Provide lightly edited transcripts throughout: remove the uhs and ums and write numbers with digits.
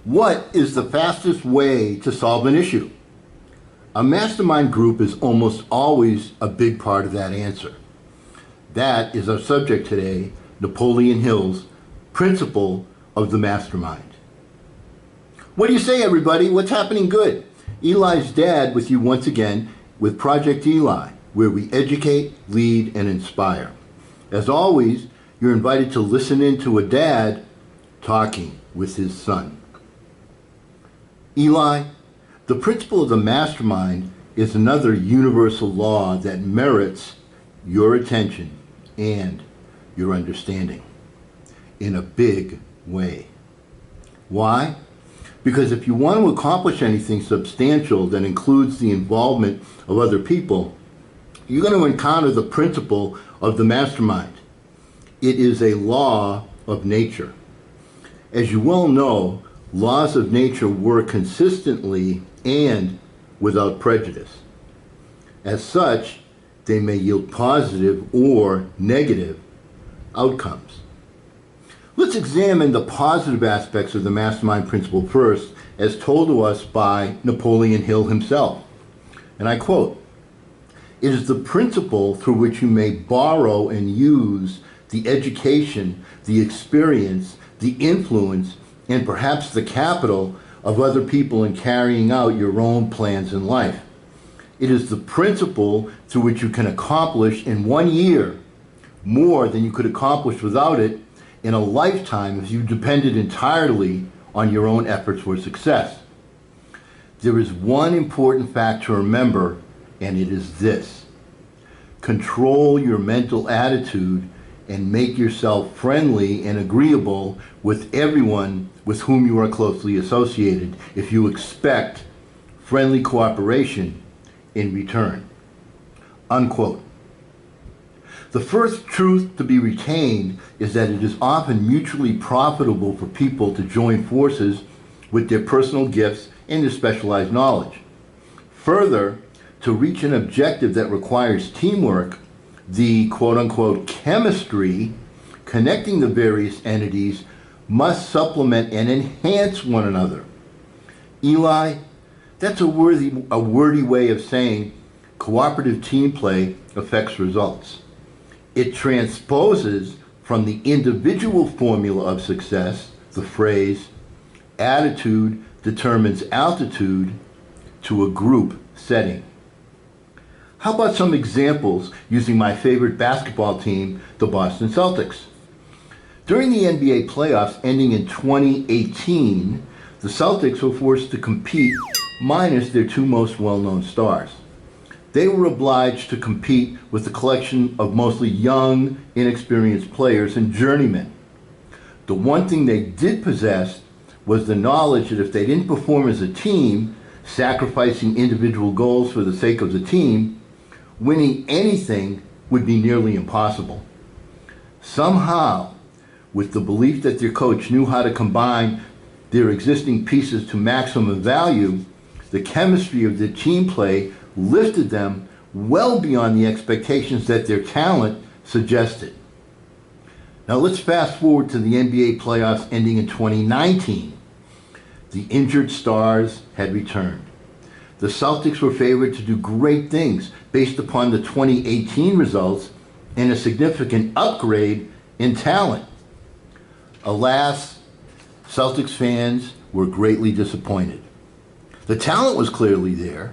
What is the fastest way to solve an issue? A mastermind group is almost always a big part of that answer. That is our subject today, Napoleon Hill's principle of the mastermind. What do you say, everybody? What's happening good? Eli's dad with you once again with Project Eli, where we educate, lead, and inspire. As always, you're invited to listen in to a dad talking with his son. Eli, the principle of the mastermind is another universal law that merits your attention and your understanding in a big way. Why? Because if you want to accomplish anything substantial that includes the involvement of other people, you're going to encounter the principle of the mastermind. It is a law of nature. As you well know, laws of nature work consistently and without prejudice. As such, they may yield positive or negative outcomes. Let's examine the positive aspects of the mastermind principle first, as told to us by Napoleon Hill himself. And I quote, "It is the principle through which you may borrow and use the education, the experience, the influence, and perhaps the capital of other people in carrying out your own plans in life. It is the principle through which you can accomplish in 1 year more than you could accomplish without it in a lifetime if you depended entirely on your own efforts for success. There is one important fact to remember, and it is this: control your mental attitude and make yourself friendly and agreeable with everyone with whom you are closely associated if you expect friendly cooperation in return." Unquote. The first truth to be retained is that it is often mutually profitable for people to join forces with their personal gifts and their specialized knowledge. Further, to reach an objective that requires teamwork, the quote-unquote chemistry connecting the various entities must supplement and enhance one another. Eli, that's a wordy way of saying cooperative team play affects results. It transposes from the individual formula of success, the phrase, "attitude determines altitude," to a group setting. How about some examples using my favorite basketball team, the Boston Celtics? During the NBA playoffs ending in 2018, the Celtics were forced to compete minus their two most well-known stars. They were obliged to compete with a collection of mostly young, inexperienced players and journeymen. The one thing they did possess was the knowledge that if they didn't perform as a team, sacrificing individual goals for the sake of the team, winning anything would be nearly impossible. Somehow, with the belief that their coach knew how to combine their existing pieces to maximum value, the chemistry of their team play lifted them well beyond the expectations that their talent suggested. Now let's fast forward to the NBA playoffs ending in 2019. The injured stars had returned. The Celtics were favored to do great things based upon the 2018 results and a significant upgrade in talent. Alas, Celtics fans were greatly disappointed. The talent was clearly there.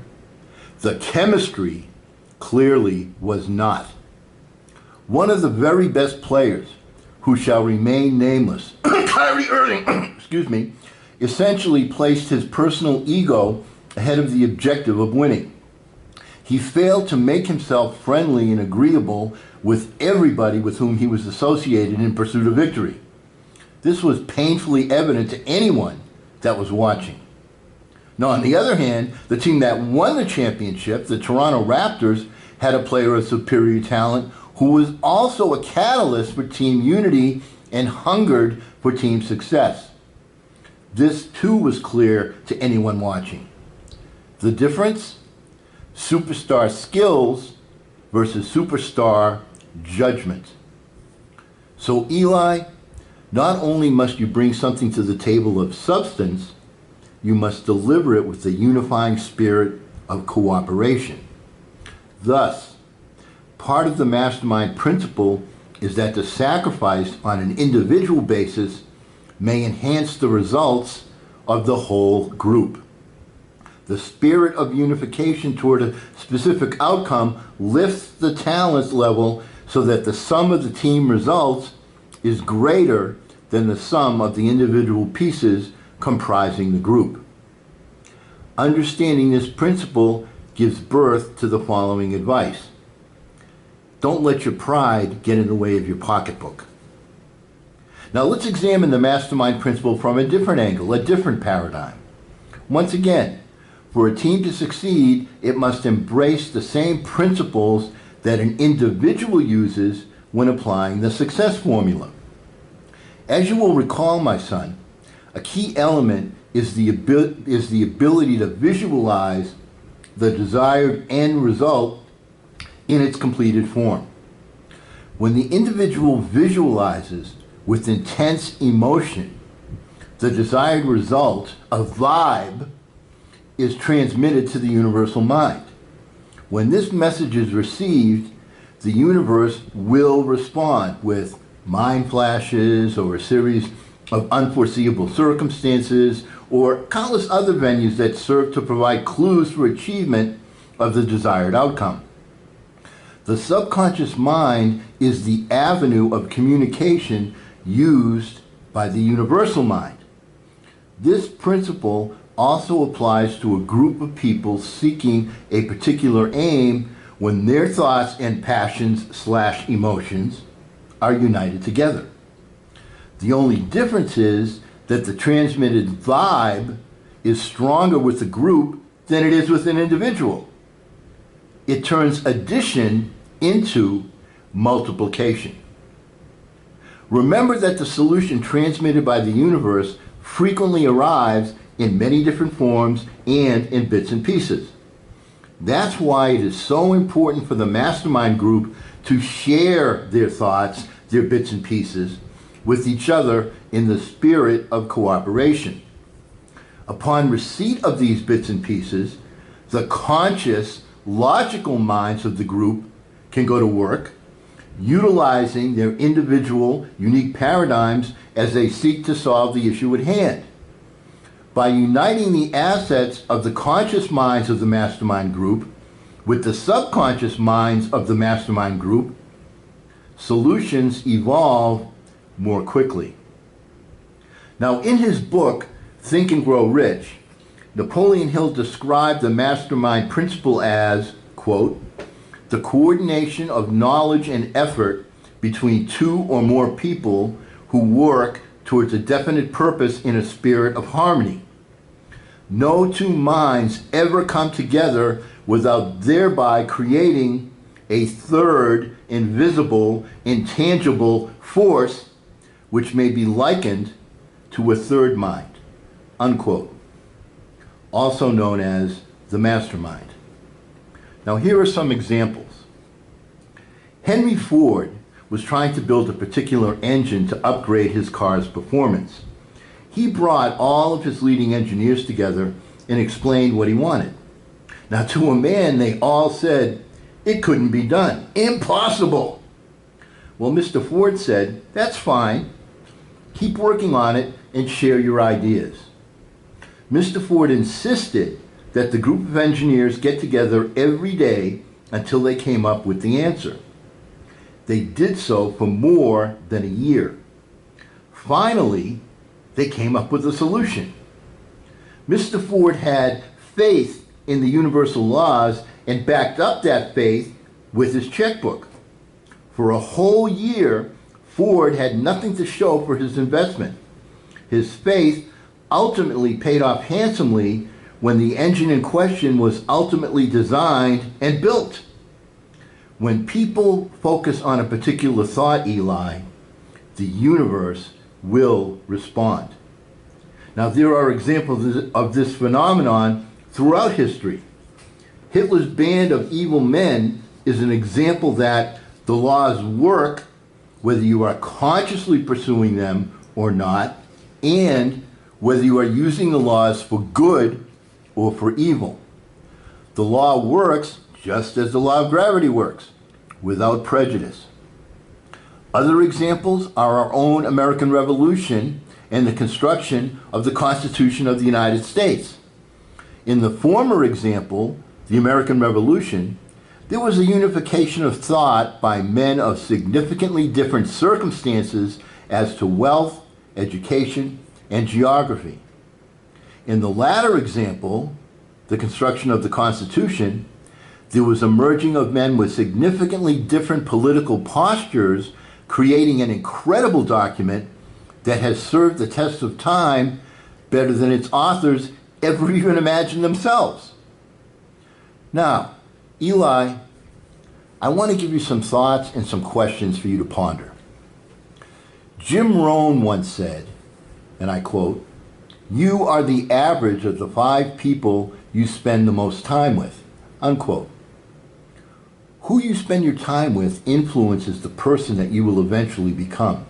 The chemistry clearly was not. One of the very best players, who shall remain nameless, Kyrie Irving, essentially placed his personal ego ahead of the objective of winning. He failed to make himself friendly and agreeable with everybody with whom he was associated in pursuit of victory. This was painfully evident to anyone that was watching. Now, on the other hand, the team that won the championship, the Toronto Raptors, had a player of superior talent who was also a catalyst for team unity and hungered for team success. This too was clear to anyone watching. The difference? Superstar skills versus superstar judgment. So Eli, not only must you bring something to the table of substance, you must deliver it with the unifying spirit of cooperation. Thus, part of the mastermind principle is that the sacrifice on an individual basis may enhance the results of the whole group. The spirit of unification toward a specific outcome lifts the talent level so that the sum of the team results is greater than the sum of the individual pieces comprising the group. Understanding this principle gives birth to the following advice. Don't let your pride get in the way of your pocketbook. Now let's examine the mastermind principle from a different angle, a different paradigm. Once again, for a team to succeed, it must embrace the same principles that an individual uses when applying the success formula. As you will recall, my son, a key element is the ability to visualize the desired end result in its completed form. When the individual visualizes with intense emotion the desired result, a vibe is transmitted to the universal mind. When this message is received, the universe will respond with mind flashes or a series of unforeseeable circumstances or countless other venues that serve to provide clues for achievement of the desired outcome. The subconscious mind is the avenue of communication used by the universal mind. This principle also applies to a group of people seeking a particular aim when their thoughts and passions/emotions are united together. The only difference is that the transmitted vibe is stronger with the group than it is with an individual. It turns addition into multiplication. Remember that the solution transmitted by the universe frequently arrives in many different forms and in bits and pieces. That's why it is so important for the mastermind group to share their thoughts, their bits and pieces, with each other in the spirit of cooperation. Upon receipt of these bits and pieces, the conscious, logical minds of the group can go to work, utilizing their individual, unique paradigms as they seek to solve the issue at hand. By uniting the assets of the conscious minds of the mastermind group with the subconscious minds of the mastermind group, solutions evolve more quickly. Now, in his book, Think and Grow Rich, Napoleon Hill described the mastermind principle as, quote, the coordination of knowledge and effort between two or more people who work towards a definite purpose in a spirit of harmony. No two minds ever come together without thereby creating a third, invisible, intangible force which may be likened to a third mind, unquote, also known as the mastermind. Now here are some examples. Henry Ford was trying to build a particular engine to upgrade his car's performance. He brought all of his leading engineers together and explained what he wanted. Now to a man, they all said, it couldn't be done. Impossible. Well, Mr. Ford said, that's fine. Keep working on it and share your ideas. Mr. Ford insisted that the group of engineers get together every day until they came up with the answer. They did so for more than a year. Finally, they came up with a solution. Mr. Ford had faith in the universal laws and backed up that faith with his checkbook. For a whole year, Ford had nothing to show for his investment. His faith ultimately paid off handsomely when the engine in question was ultimately designed and built. When people focus on a particular thought, Eli, the universe will respond. Now, there are examples of this phenomenon throughout history. Hitler's band of evil men is an example that the laws work whether you are consciously pursuing them or not, and whether you are using the laws for good or for evil. The law works just as the law of gravity works, without prejudice. Other examples are our own American Revolution and the construction of the Constitution of the United States. In the former example, the American Revolution, there was a unification of thought by men of significantly different circumstances as to wealth, education, and geography. In the latter example, the construction of the Constitution, there was a merging of men with significantly different political postures, creating an incredible document that has served the test of time better than its authors ever even imagined themselves. Now, Eli, I want to give you some thoughts and some questions for you to ponder. Jim Rohn once said, and I quote, "You are the average of the 5 people you spend the most time with," unquote. Who you spend your time with influences the person that you will eventually become.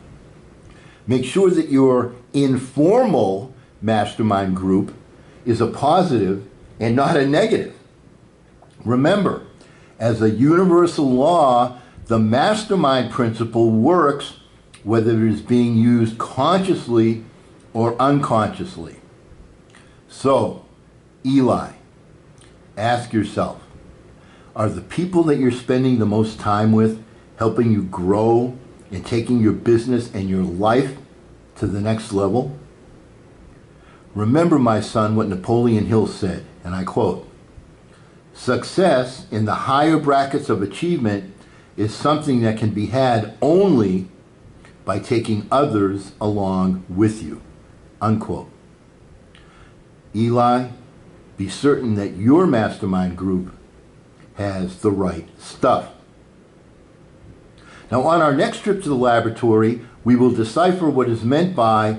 Make sure that your informal mastermind group is a positive and not a negative. Remember, as a universal law, the mastermind principle works whether it is being used consciously or unconsciously. So, Eli, ask yourself, are the people that you're spending the most time with helping you grow and taking your business and your life to the next level? Remember, my son, what Napoleon Hill said, and I quote, "Success in the higher brackets of achievement is something that can be had only by taking others along with you," unquote. Eli, be certain that your mastermind group has the right stuff. Now, on our next trip to the laboratory, we will decipher what is meant by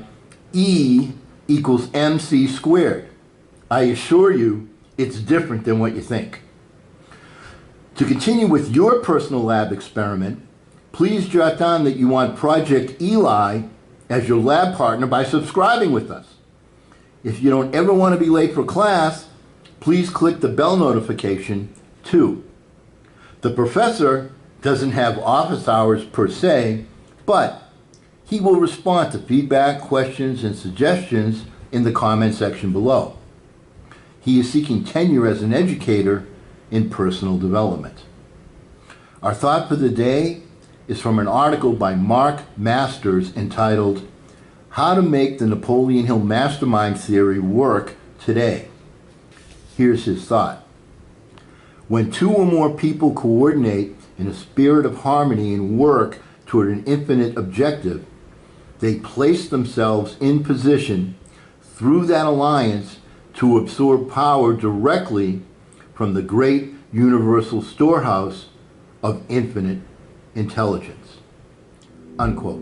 E equals MC squared. I assure you, it's different than what you think. To continue with your personal lab experiment, please jot down that you want Project Eli as your lab partner by subscribing with us. If you don't ever want to be late for class, please click the bell notification too. The professor doesn't have office hours per se, but he will respond to feedback, questions, and suggestions in the comment section below. He is seeking tenure as an educator in personal development. Our thought for the day is from an article by Mark Masters entitled, "How to Make the Napoleon Hill Mastermind Theory Work Today." Here's his thought. When 2 or more people coordinate in a spirit of harmony and work toward an infinite objective, they place themselves in position through that alliance to absorb power directly from the great universal storehouse of infinite intelligence, unquote.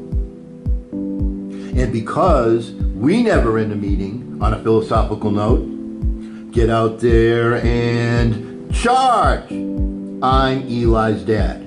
And because we never end a meeting on a philosophical note, get out there and charge! I'm Eli's dad.